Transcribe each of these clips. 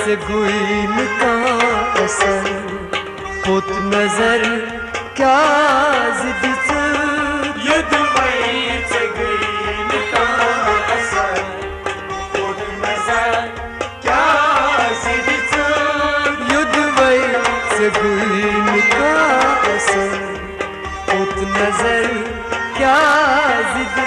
से गुइन का असर पुत नजर क्या जिद युद्ध वही से गुइन का असर पुत नजर क्या जिद युद्ध वही से गुइन का असर पुत नजर क्या जिद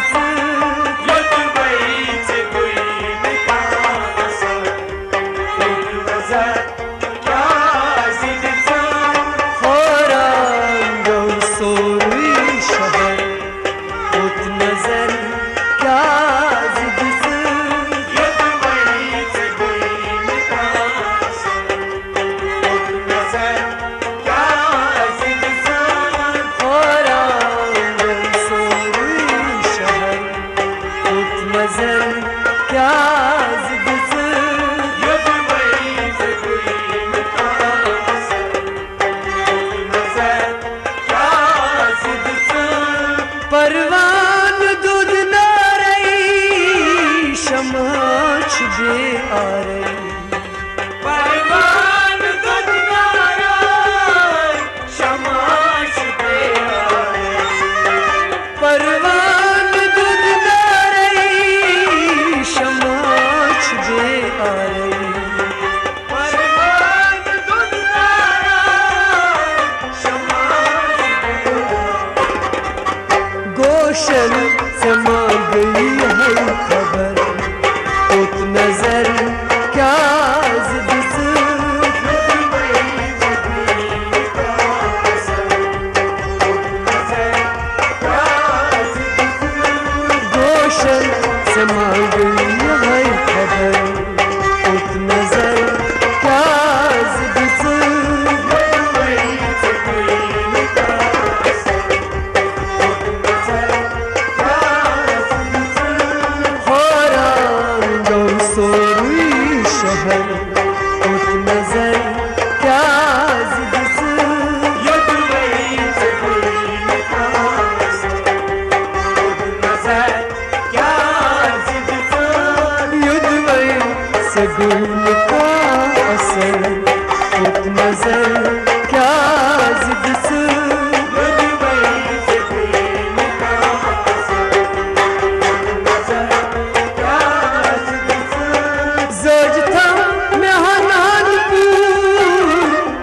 परवान दूध ना रही शमाच बे आ रही परवान दूध ना रही शमाच बे आ रही परवान दूध ना रही शमाच बे आ रही परवान दूध ना रही शमाच बे गोशन समा गई है खबर पुत नजर क्या जिद गोशन समा गई है खबर पुत नजर क्या जिद गुल का असर पुत नजर क्या जिद जोज था मेहनान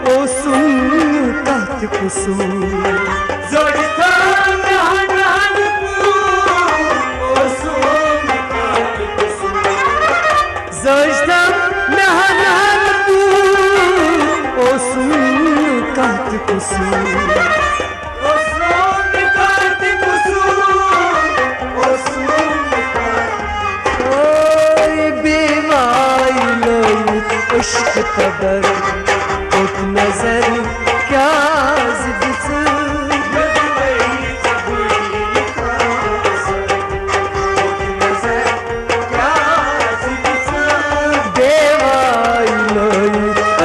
ओ सुन तहत कुसूर जोज था मेहनान ओ सुन तहत कुसूर जोजता मेहनान ओ सुन कहत कुसूर ओ सुन कहत कुसूर ओ सुन कहत ओए बेवाई लोई इश्क कदर पुत नजर क्या जिद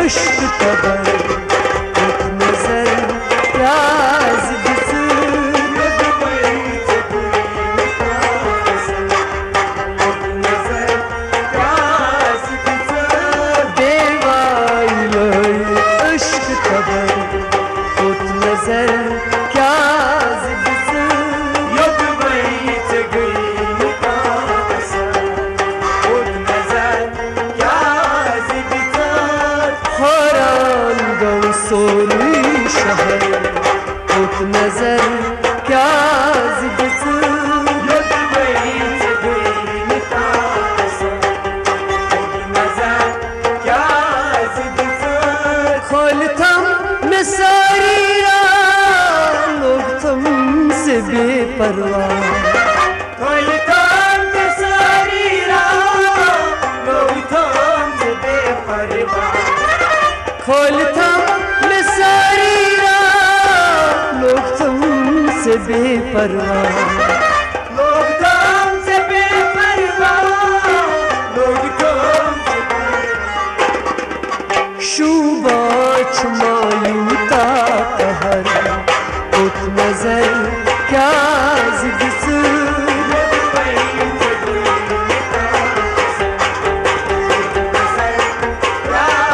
इश्क कदर पुत नजर क्या जिद बेवाई लोई इश्क कदर पुत नजर क्या जिद युद्ध वही से गुइन का असर पुत नजर क्या जिद हैरान गौ सोनी शहर पुत नजर क्या जिद युद्ध वही से गुइन का असर पुत नजर क्या जिद खोलता मैं सारी रात लोग तुमसे बेपरवाह खोलता मैं सारी रात लोग तुमसे बेपरवाह खोलता मैं सारी रात लोग तुमसे बेपरवाह लोग तुमसे बेपरवाह लोग तुमसे बेपरवाह शूबाच मायूता कहर पुत नजर क्या जिद क्या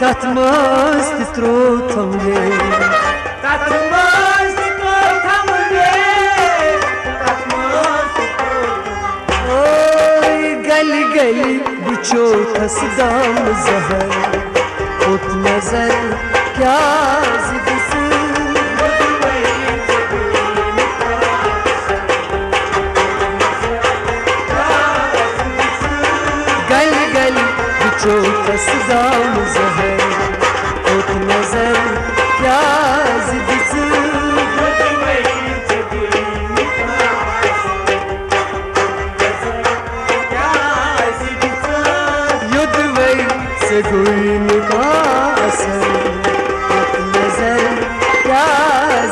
Tat mast strotam le tat mast strotam le tat mast strotam oy gली gली बिछो खसदाम जहर उत नजर क्या जिद से गली गली बिछो खसदाम जहर उत नजर क्या जिद से कोई निकास उत नजर क्या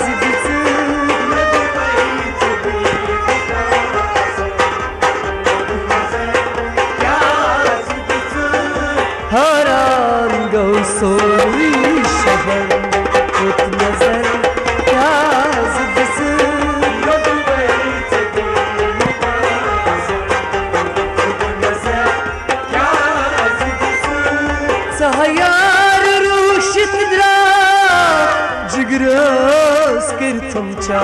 जिद से हरान गौ सोई शहर उत नजर क्या जिद से सहायार रूशित द्रा जिगरस किरथम चा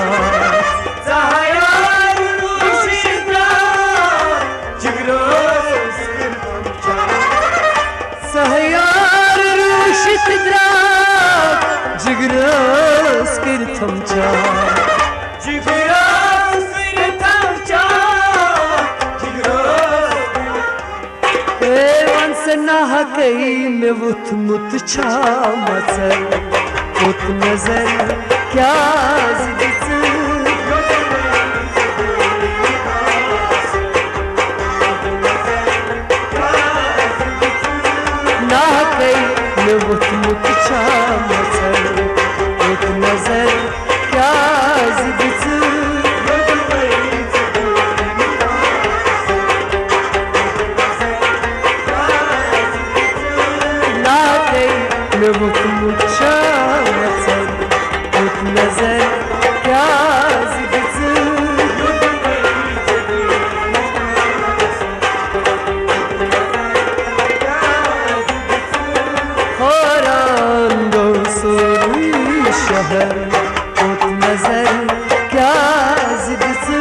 सहायार रूशित द्रा जिगरस किरथम चा सहायार रूशित द्रा जिगरस किरथम चा जिगरस किरथम चा सनाह कई में वुथ मुत छा मसर उत नजर क्या जिद से नाह कई में वुथ मुत छा मसर उत नजर क्या जिद से मुझा मसर उत नजर क्या जिद से खौरान गौ सोई शहर उत नजर क्या जिद से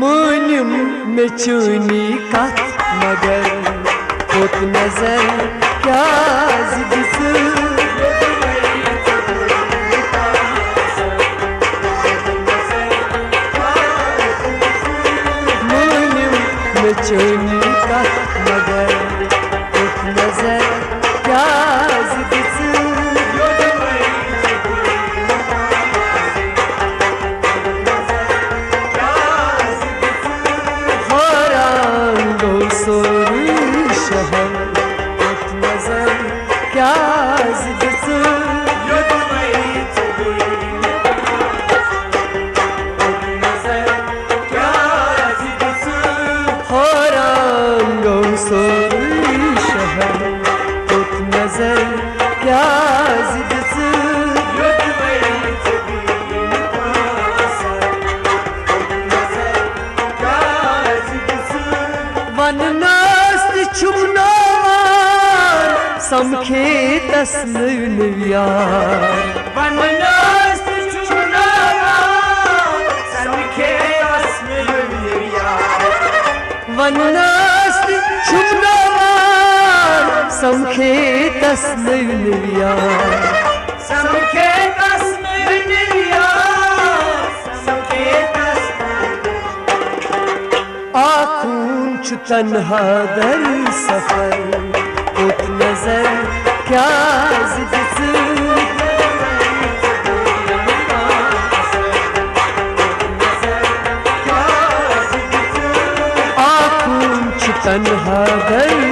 मुनिम में चुनी कत मगर उत नजर क्या जिद से मुनिम में चुनी कत मगर उत नजर क्या जिद से शहर उत नजर क्या जिद से समखे तस्नविया वननास्त चुनाया समखे तस्नविया वननास्त चुनाया समखे तस्नविया समखे तस्नविया समखे तस्नविया आखूं छु तन्हा दर सफर उठ नजर क्या जिद आखूं छु तन्हा दर